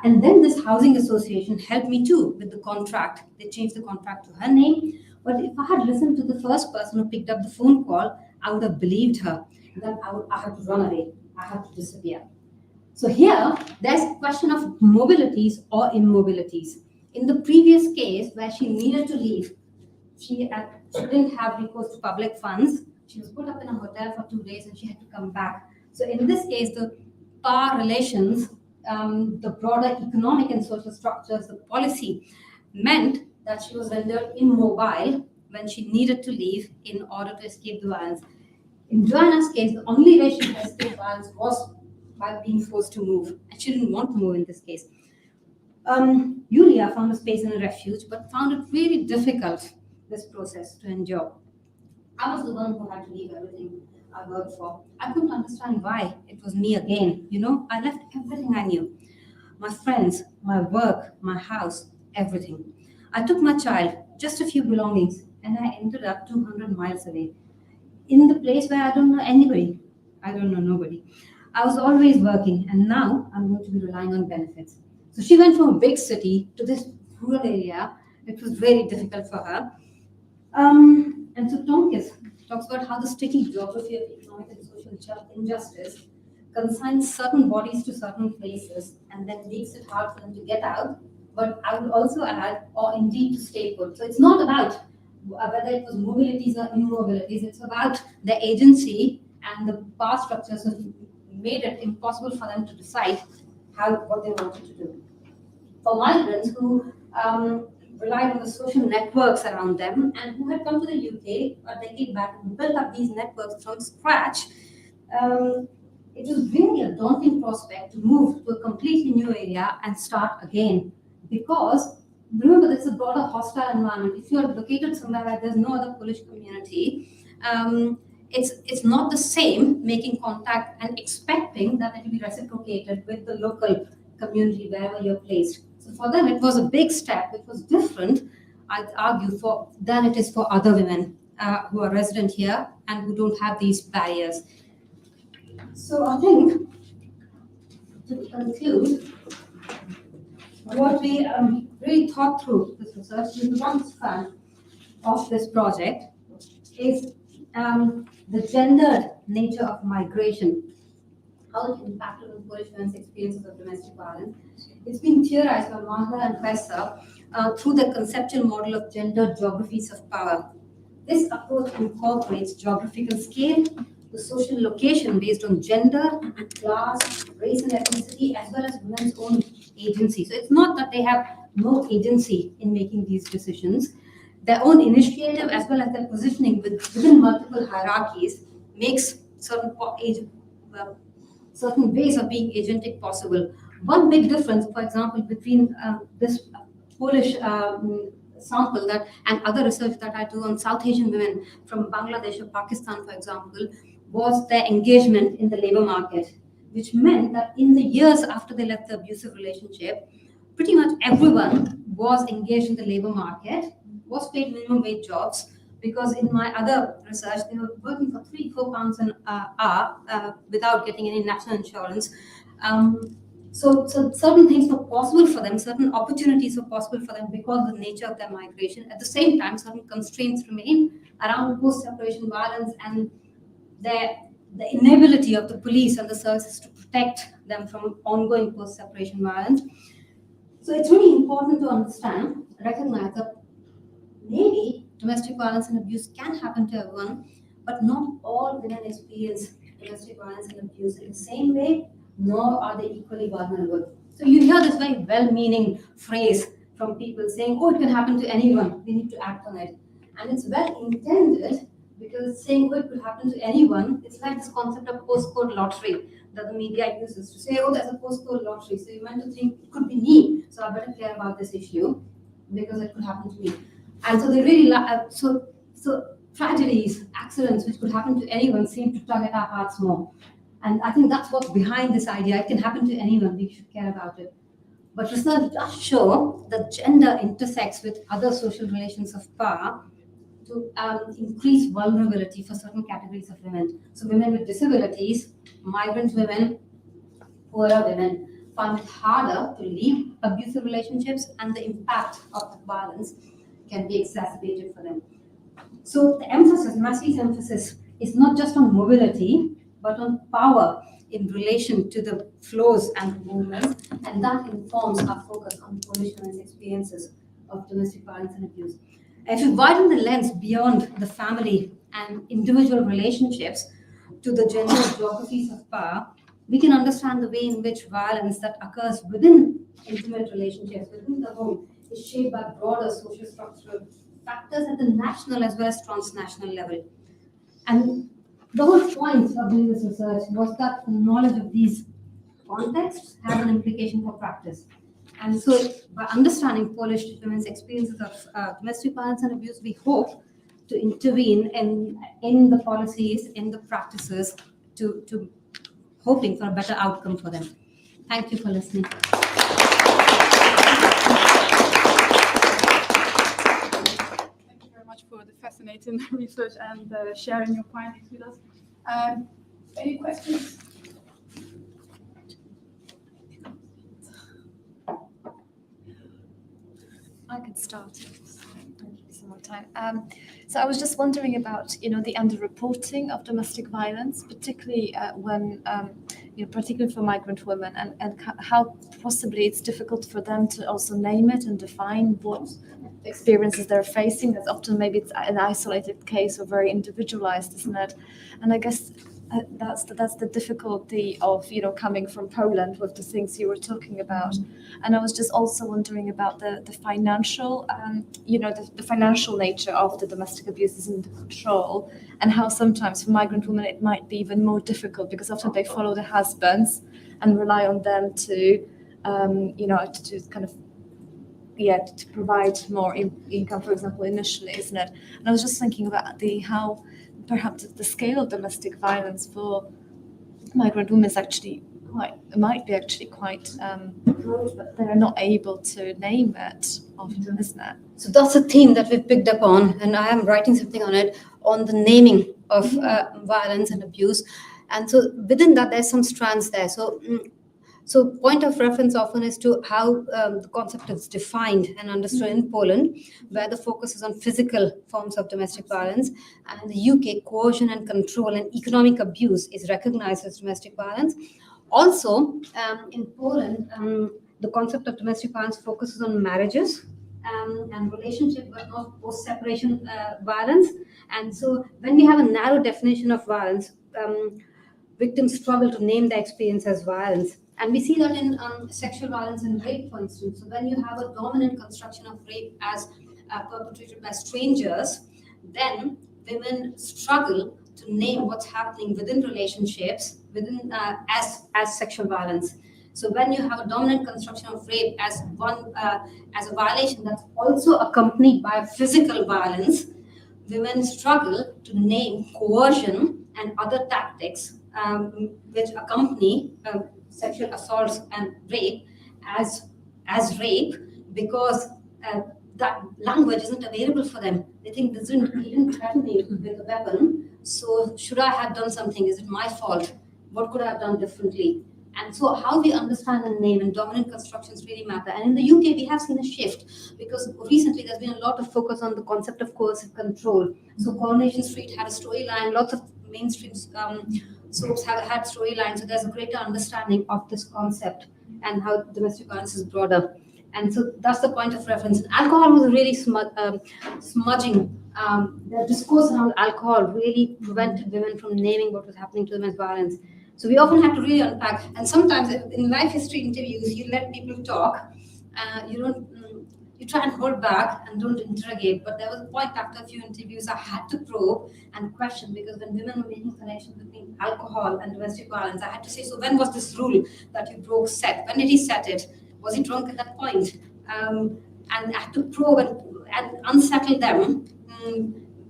S3: And then this housing association helped me too with the contract. They changed the contract to her name. But if I had listened to the first person who picked up the phone call, I would have believed her. Then I had to run away. I had to disappear. So here, there's a question of mobilities or immobilities. In the previous case, where she needed to leave, she didn't have recourse to public funds. She was put up in a hotel for 2 days and she had to come back. So in this case, the power relations, the broader economic and social structures, the policy meant that she was rendered immobile when she needed to leave in order to escape the violence. In Joanna's case, the only way she could escape violence was by being forced to move, and she didn't want to move in this case. Yulia found a space in a refuge, but found it really difficult, this process, to endure. I was the one who had to leave everything I worked for. I couldn't understand why it was me again. I left everything I knew. My friends, my work, my house, everything. I took my child, just a few belongings, and I ended up 200 miles away, in the place where I don't know anybody. I don't know nobody. I was always working, and now I'm going to be relying on benefits. So she went from a big city to this rural area. It was very difficult for her. And so Tonkis talks about how the sticky geography of economic and social injustice consigns certain bodies to certain places and then makes it hard for them to get out. But I would also add, or indeed to stay put. So it's not about whether it was mobilities or immobilities. It's about the agency and the power structures that made it impossible for them to decide what they wanted to do. For migrants who relied on the social networks around them and who had come to the UK a decade back and built up these networks from scratch, it was really a daunting prospect to move to a completely new area and start again. Because remember, this is a broader hostile environment. If you're located somewhere where there's no other Polish community, it's not the same making contact and expecting that it will be reciprocated with the local community wherever you're placed. So for them, it was a big step. It was different, I'd argue, than it is for other women who are resident here and who don't have these barriers. So I think, to conclude, what we really thought through this research, the one strand of this project is the gendered nature of migration, how it impacted on Polish women's experiences of domestic violence. It's been theorized by Martha and Pessa through the conceptual model of gendered geographies of power. This approach incorporates geographical scale, the social location based on gender, class, race and ethnicity, as well as women's own agency. So it's not that they have no agency in making these decisions. Their own initiative, as well as their positioning within multiple hierarchies, makes certain ways of being agentic possible. One big difference, for example, between this Polish sample and other research that I do on South Asian women from Bangladesh or Pakistan, for example, was their engagement in the labor market, which meant that in the years after they left the abusive relationship, pretty much everyone was engaged in the labor market, was paid minimum wage jobs, because in my other research, they were working for £3-4 an hour without getting any national insurance. So certain things were possible for them, certain opportunities were possible for them because of the nature of their migration. At the same time, certain constraints remain around post-separation violence and the inability of the police and the services to protect them from ongoing post-separation violence. So it's really important to recognize that maybe domestic violence and abuse can happen to everyone, but not all women experience domestic violence and abuse in the same way, nor are they equally vulnerable. So you hear this very well-meaning phrase from people saying, oh, it can happen to anyone, we need to act on it. And it's well intended, because saying, oh, it could happen to anyone, it's like this concept of postcode lottery that the media uses to say, oh, there's a postcode lottery. So you meant to think, it could be me, so I better care about this issue because it could happen to me. And so they really, so tragedies, accidents, which could happen to anyone seem to tug at our hearts more. And I think that's what's behind this idea. It can happen to anyone, we should care about it. But research does show that gender intersects with other social relations of power to increase vulnerability for certain categories of women. So women with disabilities, migrant women, poorer women find it harder to leave abusive relationships, and the impact of the violence can be exacerbated for them. So the emphasis, Massey's emphasis, is not just on mobility, but on power in relation to the flows and movements, and that informs our focus on Polish women's experiences of domestic violence and abuse. If we widen the lens beyond the family and individual relationships to the gender geographies of power, we can understand the way in which violence that occurs within intimate relationships, within the home, is shaped by broader socio-structural factors at the national as well as transnational level. And the whole point of doing this research was that the knowledge of these contexts has an implication for practice. And so by understanding Polish women's experiences of domestic violence and abuse, we hope to intervene in the policies, in the practices, to hoping for a better outcome for them. Thank you for listening.
S1: Thank you very much for the fascinating research and sharing your findings with us. Any questions?
S4: I could start. Some more time. So I was just wondering about, the underreporting of domestic violence, particularly when, particularly for migrant women, and how possibly it's difficult for them to also name it and define what experiences they're facing. That's often maybe it's an isolated case or very individualized, isn't it? And I guess that's the difficulty of coming from Poland with the things you were talking about. And I was just also wondering about the financial the financial nature of the domestic abuses and the control, and how sometimes for migrant women it might be even more difficult because often they follow the husbands and rely on them to to kind of to provide more income, for example, initially, isn't it? And I was just thinking about how perhaps the scale of domestic violence for migrant women is actually might be quite broad, but they're not able to name it often, isn't it?
S3: So that's a theme that we've picked up on, and I am writing something on it, on the naming of violence and abuse. And so within that, there's some strands there. So point of reference often is to how the concept is defined and understood in Poland, where the focus is on physical forms of domestic violence, and in the UK, coercion and control and economic abuse is recognized as domestic violence. Also, in Poland, the concept of domestic violence focuses on marriages and relationship, but not post-separation violence. And so when we have a narrow definition of violence, victims struggle to name their experience as violence. And we see that in sexual violence and rape, for instance. So when you have a dominant construction of rape as perpetrated by strangers, then women struggle to name what's happening within relationships, within as sexual violence. So when you have a dominant construction of rape as a violation that's also accompanied by physical violence, women struggle to name coercion and other tactics which accompany sexual assaults and rape as rape, because that language isn't available for them. They think he didn't threaten me with a weapon, so should I have done something? Is it my fault? What could I have done differently? And so how we understand and name and dominant constructions really matter. And in the UK, we have seen a shift, because recently there's been a lot of focus on the concept of coercive control. So Coronation Street had a storyline, lots of mainstream soaps have had storylines, so there's a greater understanding of this concept and how domestic violence is broader. And so that's the point of reference. Alcohol was really smudging. The discourse around alcohol really prevented women from naming what was happening to them as violence. So we often have to really unpack. And sometimes in life history interviews, you let people talk. You you try and hold back and don't interrogate. But there was a point after a few interviews I had to probe and question, because when women were making connections between alcohol and domestic violence, I had to say, so when was this rule that you broke set? When did he set it? Was he drunk at that point? And I had to probe and unsettle them,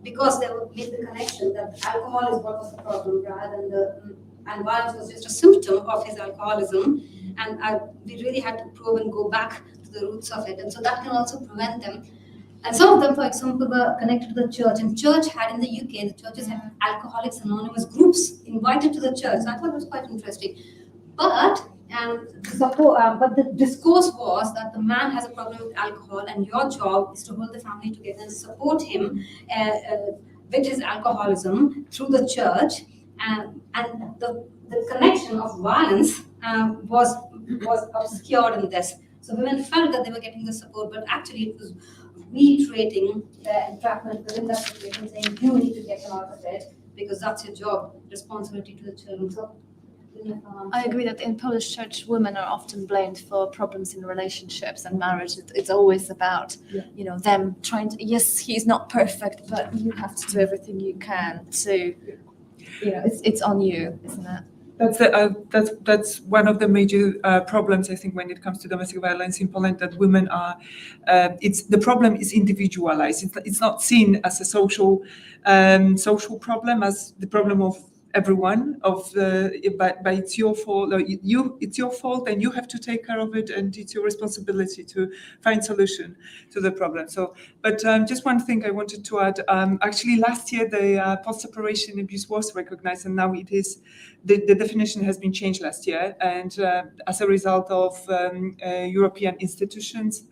S3: because they would make the connection that alcohol is what was the problem rather than and violence was just a symptom of his alcoholism. And we really had to probe and go back to the roots of it. And so that can also prevent them. And some of them, for example, were connected to the church. And church had, in the UK, the churches had Alcoholics Anonymous groups invited to the church. So I thought it was quite interesting. But the discourse was that the man has a problem with alcohol, and your job is to hold the family together and support him with his alcoholism through the church. And the connection of violence was obscured in this. So women felt that they were getting the support, but actually it was reiterating the entrapment within that situation, saying you need to get them out of it because that's your job, responsibility to the children. So
S4: I agree that in Polish church, women are often blamed for problems in relationships and marriage. It's always about, them trying to, yes, he's not perfect, but you have to do everything you can to, it's on you, isn't it?
S2: That's one of the major problems, I think, when it comes to domestic violence in Poland, that women are, the problem is individualized. It's not seen as a social problem, as the problem of everyone, but it's your fault. It's your fault, and you have to take care of it, and it's your responsibility to find solution to the problem. So, but just one thing I wanted to add. Actually, last year the post-separation abuse was recognized, and now it is. The definition has been changed last year, and as a result of European institutions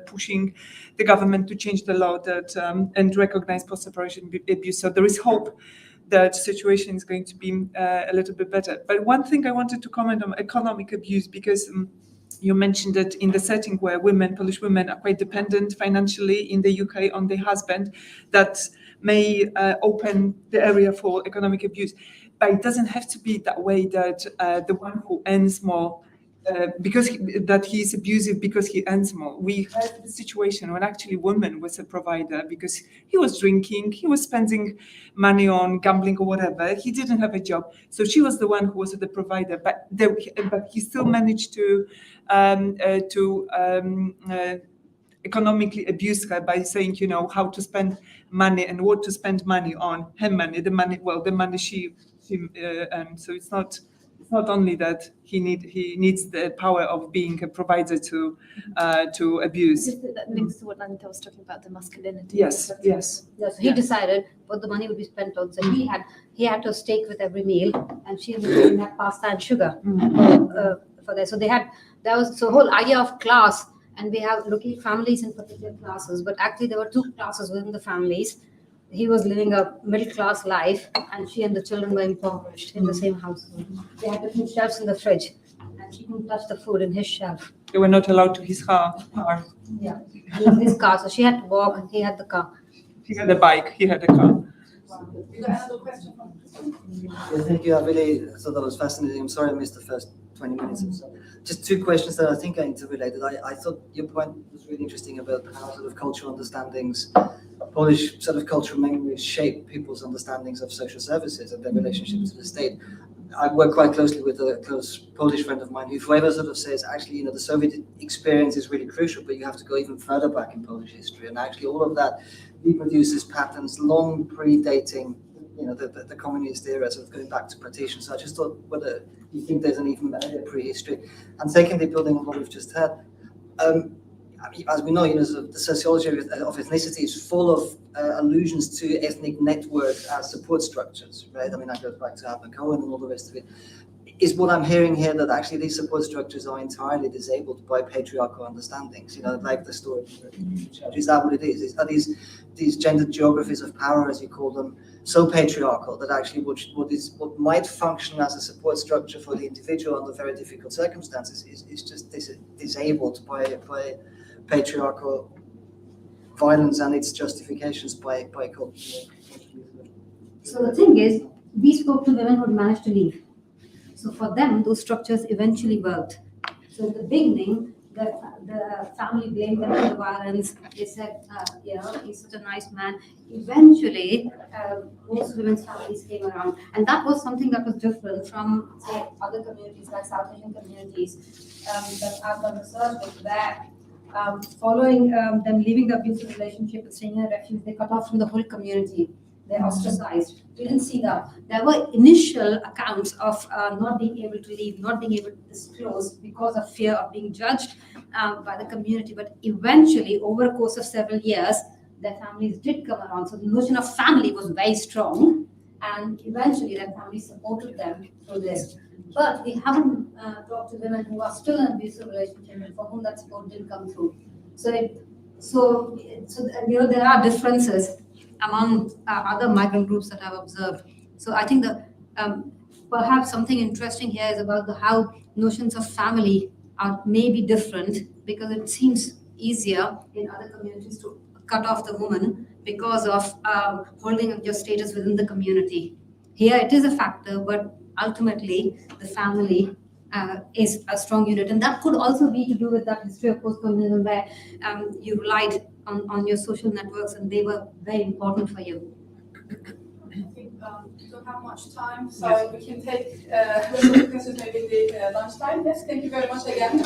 S2: pushing the government to change the law that and recognize post-separation abuse. So there is hope that situation is going to be a little bit better. But one thing I wanted to comment on economic abuse, because you mentioned that in the setting where Polish women are quite dependent financially in the UK on their husband, that may open the area for economic abuse. But it doesn't have to be that way, that the one who earns more, that he's abusive because he earns more. We had the situation when actually woman was a provider because he was drinking, he was spending money on gambling or whatever. He didn't have a job, so she was the one who was the provider. But he still managed to economically abuse her by saying, how to spend money and what to spend money on. Her money, the money she earned. So it's not only that he needs the power of being a provider to abuse.
S4: That links to what Anita was talking about, the masculinity.
S2: Yes.
S3: So he decided what the money would be spent on. So he had to steak with every meal, and she and had pasta and sugar for that. So there was the whole idea of class, and we have looking at families in particular classes, but actually there were two classes within the families. He was living a middle class life, and she and the children were impoverished in the same household. They had different shelves in the fridge, and she couldn't touch the food in his shelf.
S2: They were not allowed to his car.
S3: Yeah, in his car, so she had to walk, and he had the car.
S2: She had a bike, he had a car.
S1: You got another question?
S5: Yeah, thank you. I really thought that was fascinating. I'm sorry I missed the first 20 minutes or so. Just two questions that I think are interrelated. I thought your point was really interesting about how sort of cultural understandings, Polish sort of cultural memories shape people's understandings of social services and their relationship to the state. I work quite closely with a close Polish friend of mine who forever sort of says, actually, the Soviet experience is really crucial, but you have to go even further back in Polish history. And actually all of that reproduces patterns long predating the communist era, sort of going back to partition. So I just thought whether you think there's an even earlier prehistory. And secondly, building on what we've just heard, as we know, the sociology of ethnicity is full of allusions to ethnic networks as support structures, right? I mean, that goes back to Adam Cohen and all the rest of it. Is what I'm hearing here that actually these support structures are entirely disabled by patriarchal understandings, like the story of the church. Is that what it is? Are these gendered geographies of power, as you call them, so patriarchal that actually what might function as a support structure for the individual under very difficult circumstances is just disabled by patriarchal violence and its justifications by culture?
S3: So the thing is, we spoke to women who managed to leave. So for them, those structures eventually worked. So in the beginning, the family blamed them for the violence. They said, he's such a nice man. Eventually, most women's families came around, and that was something that was different from, say, other communities like South Asian communities that I've done research with, where following them leaving the abusive relationship and staying in a refuge, they cut off from the whole community. They're ostracized. We didn't see that. There were initial accounts of not being able to leave, not being able to disclose because of fear of being judged by the community. But eventually, over a course of several years, their families did come around. So the notion of family was very strong, and eventually their families supported them through this. But we haven't talked to women who are still in an abusive relationship and for whom that support didn't come through. So there are differences among other migrant groups that I've observed. So I think that perhaps something interesting here is about how notions of family are maybe different, because it seems easier in other communities to cut off the woman because of holding up your status within the community. Here it is a factor, but ultimately the family is a strong unit. And that could also be to do with that history of post-colonialism where you relied on your social networks and they were very important for you.
S1: I think we don't have much time, so we can take questions maybe at lunchtime. Yes, thank you very much again.